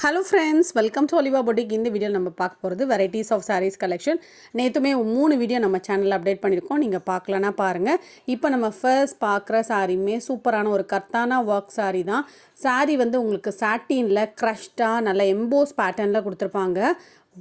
Hello friends, welcome to Oliva Boutique. இந்த video நம்ம பார்க்க போகிறது varieties of sarees collection. நேத்துமே 3 video நம்ம சேனல்ல அப்டேட் பண்ணியிருக்கோம். நீங்க பார்க்கலனா பாருங்க. இப்போ நம்ம ஃபர்ஸ்ட் பார்க்குற சாரியுமே சூப்பரான ஒரு கர்தானா ஒர்க் saree தான். saree வந்து உங்களுக்கு சாட்டின்ல க்ரஷ்டா நல்ல எம்போஸ் பேட்டர்ன்ல கொடுத்திருப்பாங்க.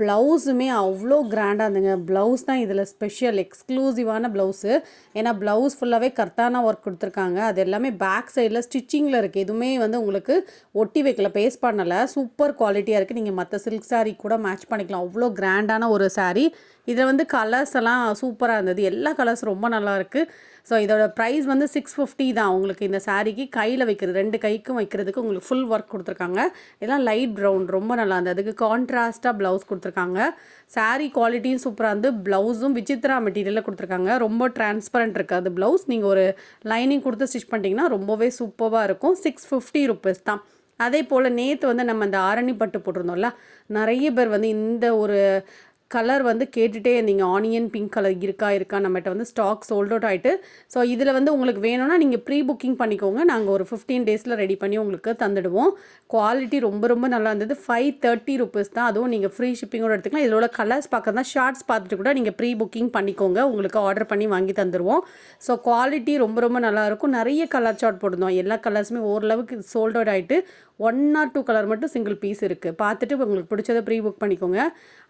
ப்ளவுஸுமே அவ்வளோ கிராண்டாக இருந்துங்க. ப்ளவுஸ் தான் இதில் ஸ்பெஷல் எக்ஸ்க்ளூசிவான ப்ளவுஸு. ஏன்னா ப்ளவுஸ் ஃபுல்லாகவே கர்தானா ஒர்க் கொடுத்துருக்காங்க. அது எல்லாமே பேக் சைடில் ஸ்டிச்சிங்கில் இருக்குது. எதுவுமே வந்து உங்களுக்கு ஒட்டி வைக்கல, பேஸ்ட் பண்ணலை. சூப்பர் குவாலிட்டியாக இருக்குது. நீங்கள் மற்ற சில்க் சாரீ கூட மேட்ச் பண்ணிக்கலாம். அவ்வளோ கிராண்டான ஒரு சாரீ. இதில் வந்து கலர்ஸ் எல்லாம் சூப்பராக இருந்தது. எல்லா கலர்ஸ் ரொம்ப நல்லா இருக்குது. ஸோ இதோட ப்ரைஸ் வந்து 650 தான். உங்களுக்கு இந்த சாரீக்கு கையில் வைக்கிறது 2 கைக்கும் வைக்கிறதுக்கு உங்களுக்கு ஃபுல் ஒர்க் கொடுத்துருக்காங்க. இதெல்லாம் லைட் ப்ரௌன் ரொம்ப நல்லா இருந்தது. அதுக்கு கான்ட்ராஸ்ட்டாக ப்ளவுஸ் கொடுத்துருக்காங்க. சாரீ குவாலிட்டியும் சூப்பராக இருந்து ப்ளவுஸும் விசித்ரா மெட்டீரியலில் கொடுத்துருக்காங்க. ரொம்ப டிரான்ஸ்பரண்ட் இருக்காது ப்ளவுஸ். நீங்கள் ஒரு லைனிங் கொடுத்து ஸ்டிச் பண்ணிட்டீங்கன்னா ரொம்பவே சூப்பராக இருக்கும். 650 ருபீஸ் தான். அதே போல் நேற்று வந்து நம்ம இந்த ஆரணி பட்டு போட்டிருந்தோம்ல, நிறைய பேர் வந்து இந்த ஒரு கலர் வந்து கேட்டுகிட்டே இருந்தீங்க. ஆனியன் பிங்க் கலர் இருக்கா நம்மகிட்ட வந்து ஸ்டாக் சோல்ட் அவுட் ஆகிட்டு. ஸோ இதில் வந்து உங்களுக்கு வேணும்னா நீங்கள் ப்ரீ புக்கிங் பண்ணிக்கோங்க. நாங்கள் ஒரு 15 டேஸில் ரெடி பண்ணி உங்களுக்கு தந்துடுவோம். குவாலிட்டி ரொம்ப நல்லா இருந்தது. 530 ருபீஸ் தான். அதுவும் நீங்கள் ஃப்ரீ ஷிப்பிங்கோடு எடுத்துக்கலாம். இதில் உள்ள கலர்ஸ் பார்க்க தான் ஷார்ட்ஸ் பார்த்துட்டு கூட நீங்கள் ப்ரீ புக்கிங் பண்ணிக்கோங்க. உங்களுக்கு ஆர்டர் பண்ணி வாங்கி தந்துடுவோம். ஸோ குவாலிட்டி ரொம்ப நல்லாயிருக்கும். நிறைய கலர் சார்ட் போட்டிருந்தோம். எல்லா கலர்ஸுமே ஓரளவுக்கு சோல்ட் அவுட் ஆகிட்டு 1 or 2 கலர் மட்டும் சிங்கிள் பீஸ் இருக்குது. பார்த்துட்டு உங்களுக்கு பிடிச்சதை ப்ரீ புக் பண்ணிக்கோங்க.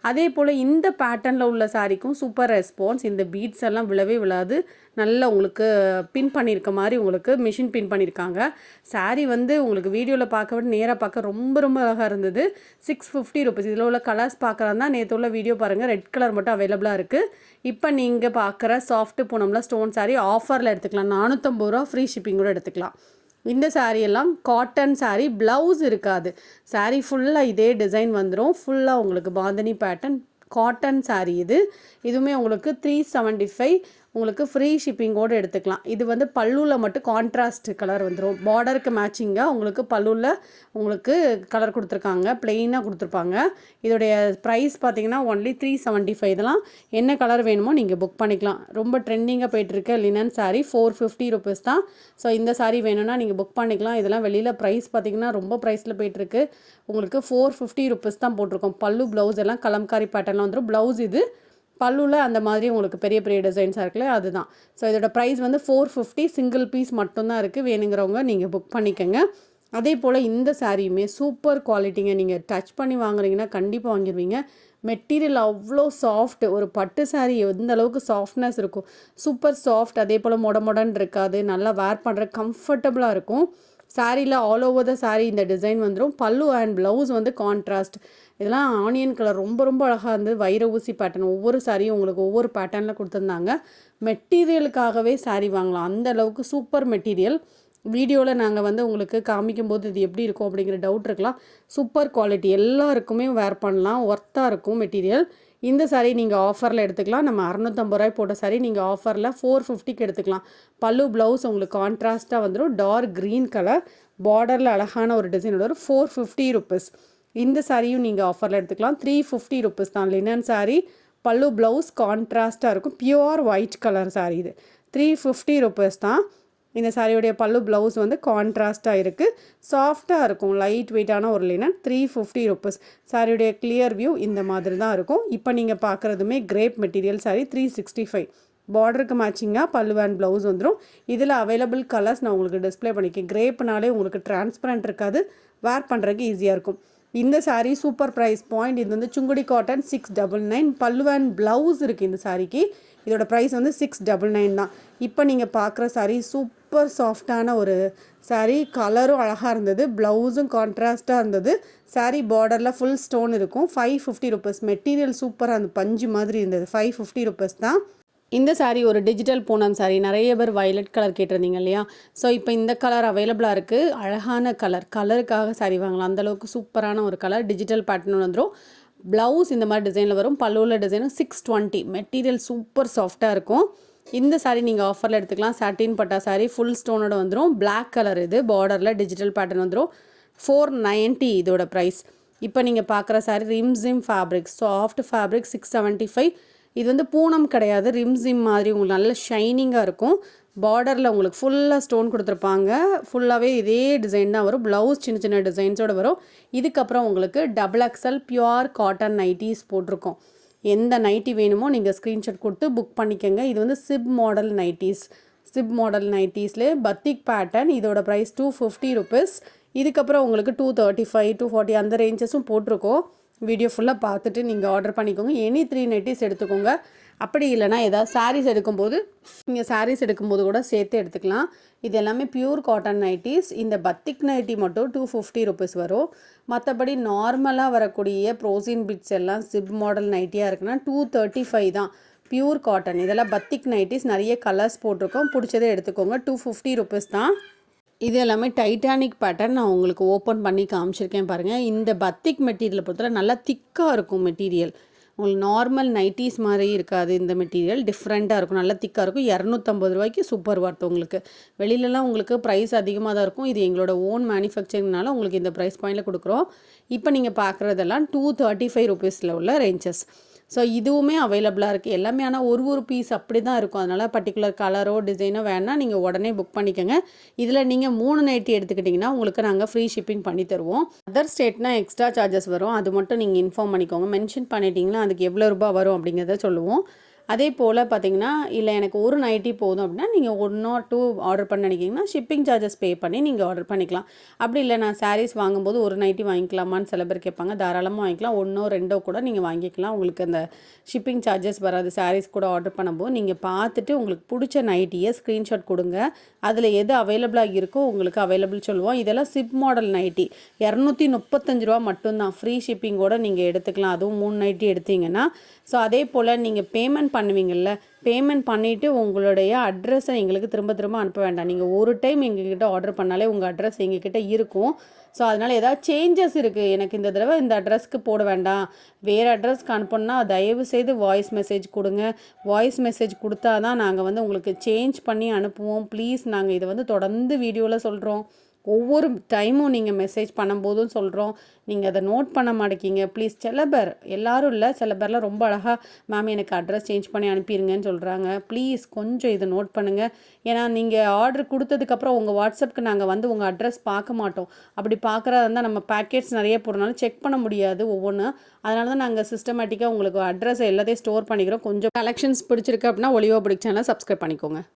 அதே போல் இந்த பேட்டர்னில் உள்ள சாரிக்கும் சூப்பர் ரெஸ்பான்ஸ். இந்த பீட்ஸ் எல்லாம் விழவே விழாது. நல்லா உங்களுக்கு பின் பண்ணியிருக்க மாதிரி உங்களுக்கு மிஷின் பின் பண்ணியிருக்காங்க. சாரீ வந்து உங்களுக்கு வீடியோவில் பார்க்க விட நேராக பார்க்க ரொம்ப அழகாக இருந்தது. 650 ருபீஸ். இதில் உள்ள கலர்ஸ் பார்க்குறாருந்தா நேற்று உள்ள வீடியோ பாருங்கள். ரெட் கலர் மட்டும் அவைலபிளாக இருக்குது. இப்போ நீங்கள் பார்க்குற சாஃப்ட் பூனமில் ஸ்டோன் சாரீ ஆஃபரில் எடுத்துக்கலாம். 450 ரூபா ஃப்ரீ ஷிப்பிங் கூட எடுத்துக்கலாம். இந்த சாரீ எல்லாம் காட்டன் சாரீ, ப்ளவுஸ் இருக்காது. சாரீ ஃபுல்லாக இதே டிசைன் வந்துடும். ஃபுல்லாக உங்களுக்கு பாந்தனி பேட்டர்ன் காட்டன் சாரீ. இதுவுமே உங்களுக்கு 375 உங்களுக்கு ஃப்ரீ ஷிப்பிங்கோடு எடுத்துக்கலாம். இது வந்து பல்லுவில் மட்டும் கான்ட்ராஸ்ட் கலர் வந்துடும். பார்டருக்கு மேட்சிங்காக உங்களுக்கு பல்லுவில் உங்களுக்கு கலர் கொடுத்துருக்காங்க. ப்ளெயினாக கொடுத்துருப்பாங்க. இதோடைய ப்ரைஸ் பார்த்தீங்கன்னா ஒன்லி 375. இதெல்லாம் என்ன கலர் வேணுமோ நீங்கள் புக் பண்ணிக்கலாம். ரொம்ப ட்ரெண்டிங்காக போய்ட்டுருக்க லினன் சாரீ 450 ருபீஸ் தான். ஸோ இந்த சாரீ வேணும்னா நீங்கள் புக் பண்ணிக்கலாம். இதெல்லாம் வெளியில் ப்ரைஸ் பார்த்தீங்கன்னா ரொம்ப ப்ரைஸில் போய்ட்டுருக்கு. உங்களுக்கு 450 ருபீஸ் தான் போட்டிருக்கோம். பல்லு ப்ளவுஸ் எல்லாம் கலம்காரி பேட்டர்னில் வந்துடும். ப்ளவுஸ் இது பல்லுவில் அந்த மாதிரி உங்களுக்கு பெரிய டிசைன்ஸாக இருக்குல்ல, அதுதான். ஸோ இதோட ப்ரைஸ் வந்து 450. சிங்கிள் பீஸ் மட்டும்தான் இருக்குது. வேணுங்கிறவங்க நீங்கள் புக் பண்ணிக்கோங்க. அதே போல் இந்த சாரியுமே சூப்பர் குவாலிட்டிங்க. நீங்கள் டச் பண்ணி வாங்குறீங்கன்னா கண்டிப்பாக வாங்கிடுவீங்க. மெட்டீரியல் அவ்வளோ சாஃப்ட். ஒரு பட்டு சாரீ எந்த அளவுக்கு சாஃப்ட்னஸ் இருக்கும், சூப்பர் சாஃப்ட். அதே போல் மொடன்னு இருக்காது. நல்லா வேர் பண்ணுற கம்ஃபர்டபுளாக இருக்கும். சாரியில் ஆல் ஓவர் த சாரீ இந்த டிசைன் வந்துடும். பல்லு அண்ட் ப்ளவுஸ் வந்து கான்ட்ராஸ்ட். இதெல்லாம் ஆனியன் கலர் ரொம்ப அழகாக இருந்தது. வைர ஊசி பேட்டர்ன். ஒவ்வொரு சாரியும் உங்களுக்கு ஒவ்வொரு பேட்டர்னில் கொடுத்துருந்தாங்க. மெட்டீரியலுக்காகவே சாரீ வாங்கலாம். அந்த அளவுக்கு சூப்பர் மெட்டீரியல். வீடியோவில் நாங்கள் வந்து உங்களுக்கு காமிக்கும்போது இது எப்படி இருக்கும் அப்படிங்கிற டவுட் இருக்கலாம். Super quality. எல்லாருக்குமே வேர் பண்ணலாம். ஒர்த்தாக இருக்கும் மெட்டீரியல். இந்த சாரீ நீங்கள் ஆஃபரில் எடுத்துக்கலாம். நம்ம 650 ரூபாய் போட்ட சாரீ நீங்கள் ஆஃபரில் 450க்கு எடுத்துக்கலாம். பல்லு ப்ளவுஸ் உங்களுக்கு கான்ட்ராஸ்ட்டாக வந்துடும். டார்க் க்ரீன் கலர் பார்டரில் அழகான ஒரு டிசைன் வரும். 450 ருபீஸ். இந்த சாரியும் நீங்கள் ஆஃபரில் எடுத்துக்கலாம். 350 ருபீஸ் தான். லினன் சாரீ, பல்லு ப்ளவுஸ் கான்ட்ராஸ்ட்டாக இருக்கும். Pure white colour sari. இது 350 ருபீஸ் தான். இந்த சாரியோடைய பல்லு ப்ளவுஸ் வந்து கான்ட்ராஸ்ட்டாக இருக்குது. சாஃப்டாக இருக்கும். லைட் வெயிட்டான ஒரு லினன். 350 ருபீஸ். சாரியுடைய கிளியர் வியூ இந்த மாதிரி தான் இருக்கும். இப்போ நீங்கள் பார்க்குறதுமே கிரேப் மெட்டீரியல் சாரீ 365. பார்டருக்கு மேட்சிங்காக பல்லு அண்ட் ப்ளவுஸ் வந்துடும். இதில் அவைலபிள் கலர்ஸ் நான் உங்களுக்கு டிஸ்பிளே பண்ணிக்கேன். கிரேப்னாலே உங்களுக்கு டிரான்ஸ்பரண்ட் இருக்காது. வேர் பண்ணுறதுக்கு ஈஸியாக இருக்கும். இந்த சாரீ சூப்பர் ப்ரைஸ் பாயிண்ட். இது வந்து சுங்குடி காட்டன் 699. பல்லு அண்ட் ப்ளவுஸ் இருக்குது இந்த சாரீக்கு. இதோட ப்ரைஸ் வந்து 699 தான். இப்போ நீங்கள் பார்க்குற சாரீ சூப்பர் சாஃப்டான ஒரு சாரீ. கலரும் அழகாக இருந்தது. ப்ளவுஸும் கான்ட்ராஸ்ட்டாக இருந்தது. சாரீ பார்டரில் ஃபுல் ஸ்டோன் இருக்கும். 550 ருபீஸ். மெட்டீரியல் சூப்பராக அந்த பஞ்சு மாதிரி இருந்தது. 550 ருபீஸ் தான். இந்த சாரீ ஒரு டிஜிட்டல் பூனம் சாரீ. நிறைய பேர் வயலட் கலர் கேட்டிருந்தீங்க இல்லையா? ஸோ இப்போ இந்த கலர் அவைலபிளாக இருக்குது. அழகான கலருக்காக சாரீ வாங்கலாம். அந்தளவுக்கு சூப்பரான ஒரு கலர். டிஜிட்டல் பேட்டர்ன் வந்துடும். ப்ளவுஸ் இந்த மாதிரி டிசைனில் வரும். பல்லுவில் டிசைனும் 620. மெட்டீரியல் சூப்பர் சாஃப்டாக இருக்கும். இந்த சாரீ நீங்கள் ஆஃபரில் எடுத்துக்கலாம். சாட்டின் பட்டா சாரீ ஃபுல் ஸ்டோனோட வந்துடும். Black colour. இது பார்டரில் டிஜிட்டல் பேட்டர்ன் வந்துடும். 490 இதோட ப்ரைஸ். இப்போ நீங்கள் பார்க்குற சாரீ ரிம்ஸிம் ஃபேப்ரிக். Soft fabric 675. இது வந்து பூனம் கிடையாது. ரிம்ஸிம் மாதிரி உங்களுக்கு நல்ல ஷைனிங்காக இருக்கும். பார்டரில் உங்களுக்கு ஃபுல்லாக ஸ்டோன் கொடுத்துருப்பாங்க. ஃபுல்லாகவே இதே டிசைன் தான் வரும். ப்ளவுஸ் சின்ன சின்ன டிசைன்ஸோடு வரும். இதுக்கப்புறம் உங்களுக்கு double XL pure cotton nighties போட்டிருக்கோம். எந்த நைட்டி வேணுமோ நீங்கள் ஸ்க்ரீன்ஷாட் கொடுத்து புக் பண்ணிக்கோங்க. இது வந்து chip model nighties. Chip model நைட்டிஸ்லேயே பத்திக் பேட்டர்ன். இதோட ப்ரைஸ் 250 ருபீஸ். இதுக்கப்புறம் உங்களுக்கு 235 240 அந்த ரேஞ்சஸும் போட்டிருக்கோம். வீடியோ ஃபுல்லாக பார்த்துட்டு நீங்கள் ஆர்டர் பண்ணிக்கோங்க. எனி 3 நைட்டிஸ் எடுத்துக்கோங்க. அப்படி இல்லைனா ஏதாவது சாரீஸ் எடுக்கும்போது நீங்கள் சாரீஸ் எடுக்கும்போது கூட சேர்த்து எடுத்துக்கலாம். இது எல்லாமே பியூர் காட்டன் நைட்டிஸ். இந்த பத்திக் நைட்டி மட்டும் 250 ருபீஸ் வரும். மற்றபடி நார்மலாக வரக்கூடிய ப்ரோசின் பிட்ஸ் எல்லாம் சிப் மாடல் நைட்டியாக இருக்குன்னா 235 தான். Pure cotton. இதெல்லாம் பத்திக் நைட்டிஸ். நிறைய கலர்ஸ் போட்டிருக்கோம். பிடிச்சதே எடுத்துக்கோங்க. 250 ருபீஸ் தான். இது எல்லாமே டைட்டானிக் பேட்டர்ன். நான் உங்களுக்கு ஓப்பன் பண்ணி காமிச்சிருக்கேன் பாருங்கள். இந்த பத்திக் மெட்டீரியலை பொறுத்தவரை நல்லா திக்காக இருக்கும் மெட்டீரியல். உங்களுக்கு நார்மல் நைட்டிஸ் மாதிரி இருக்காது. இந்த மெட்டீரியல் டிஃப்ரெண்ட்டாக இருக்கும். நல்லா திக்காக இருக்கும். 250 ரூபாய்க்கு சூப்பர் ஒர்த் உங்களுக்கு. வெளியிலலாம் உங்களுக்கு ப்ரைஸ் அதிகமாக தான் இருக்கும். இது எங்களோட ஓன் மேனுஃபேக்சரிங்னால உங்களுக்கு இந்த ப்ரைஸ் பாயிண்டில் கொடுக்குறோம். இப்போ நீங்கள் பார்க்குறதெல்லாம் 235 ருபீஸில் உள்ள ரேஞ்சஸ். ஸோ இதுவுமே அவைலபிளாக இருக்குது எல்லாமே. ஆனால் ஒரு பீஸ் அப்படி தான் இருக்கும். அதனால் பர்டிகுலர் கலரோ டிசைனோ வேணால் நீங்கள் உடனே புக் பண்ணிக்கோங்க. இதில் நீங்கள் 3 நைட்டி எடுத்துக்கிட்டிங்கன்னா உங்களுக்கு நாங்கள் ஃப்ரீ ஷிப்பிங் பண்ணி தருவோம். அதர் ஸ்டேட்னால் எக்ஸ்ட்ரா சார்ஜஸ் வரும். அது மட்டும் நீங்கள் இன்ஃபார்ம் பண்ணிக்கோங்க. மென்ஷன் பண்ணிட்டீங்கன்னா அதுக்கு எவ்வளோ ரூபாய் வரும் அப்படிங்கிறத சொல்லுவோம். அதே போல் பார்த்தீங்கன்னா இல்லை எனக்கு ஒரு நைட்டி போதும் அப்படின்னா நீங்கள் 1 or 2 ஆர்டர் பண்ண நினைக்கிங்கன்னா ஷிப்பிங் சார்ஜஸ் பே பண்ணி நீங்கள் ஆர்டர் பண்ணிக்கலாம். அப்படி இல்லை நான் சாரீஸ் வாங்கும்போது ஒரு நைட்டி வாங்கிக்கலாமான்னு சில பேர் கேட்பாங்க. தாராளமாக வாங்கிக்கலாம். 1 or 2 கூட நீங்கள் வாங்கிக்கலாம். உங்களுக்கு அந்த ஷிப்பிங் சார்ஜஸ் வராது. சாரீஸ் கூட ஆர்டர் பண்ணும்போது நீங்கள் பார்த்துட்டு உங்களுக்கு பிடிச்ச நைட்டியை ஸ்க்ரீன்ஷாட் கொடுங்க. அதில் எது அவைலபிளாக இருக்கோ உங்களுக்கு அவைலபிள் சொல்லுவோம். இதெல்லாம் சிப் மாடல் நைட்டி 235 ரூபா மட்டும்தான். ஃப்ரீ ஷிப்பிங்கோடு நீங்கள் எடுத்துக்கலாம். அதுவும் 3 நைட்டி எடுத்தீங்கன்னா. ஸோ அதே போல் நீங்கள் பேமெண்ட் பண்ணுவீங்கள்ல, பேமெண்ட் பண்ணிவிட்டு உங்களுடைய அட்ரஸை எங்களுக்கு திரும்ப திரும்ப அனுப்ப வேண்டாம். நீங்கள் ஒரு டைம் எங்ககிட்ட ஆர்டர் பண்ணாலே உங்கள் அட்ரஸ் எங்ககிட்ட இருக்கும். ஸோ அதனால் ஏதாவது சேஞ்சஸ் இருக்குது, எனக்கு இந்த தடவை இந்த அட்ரஸ்க்கு போட வேண்டாம், வேறு அட்ரஸ்க்கு அனுப்பணுன்னா தயவு செய்து வாய்ஸ் மெசேஜ் கொடுங்க. வாய்ஸ் மெசேஜ் கொடுத்தா தான் நாங்கள் வந்து உங்களுக்கு சேஞ்ச் பண்ணி அனுப்புவோம். ப்ளீஸ், நாங்கள் இதை வந்து தொடர்ந்து வீடியோவில் சொல்கிறோம். ஒவ்வொரு டைமும் நீங்கள் மெசேஜ் பண்ணும்போதும் சொல்கிறோம். நீங்கள் அதை நோட் பண்ண மாட்டேங்கிங்க. ப்ளீஸ். சில பேர், எல்லாரும் இல்லை, சில பேர்லாம் ரொம்ப அழகாக மேம் எனக்கு அட்ரஸ் சேஞ்ச் பண்ணி அனுப்பிடுங்கன்னு சொல்கிறாங்க. ப்ளீஸ் கொஞ்சம் இதை நோட் பண்ணுங்கள். ஏன்னா நீங்கள் ஆர்டர் கொடுத்ததுக்கப்புறம் உங்கள் வாட்ஸ்அப்புக்கு நாங்கள் வந்து உங்கள் அட்ரஸ் பார்க்க மாட்டோம். அப்படி பார்க்குறதா இருந்தால் நம்ம பேக்கெட்ஸ் நிறைய போகிறனால செக் பண்ண முடியாது ஒவ்வொன்றும். அதனால தான் நாங்கள் சிஸ்டமேட்டிக்காக உங்களுக்கு அட்ரஸ் எல்லாத்தையும் ஸ்டோர் பண்ணிக்கிறோம். கொஞ்சம் கலெக்ஷன்ஸ் பிடிச்சிருக்கு அப்படின்னா ஒலிவா புடிக் சேனலை சப்ஸ்கிரைப் பண்ணிக்கோங்க.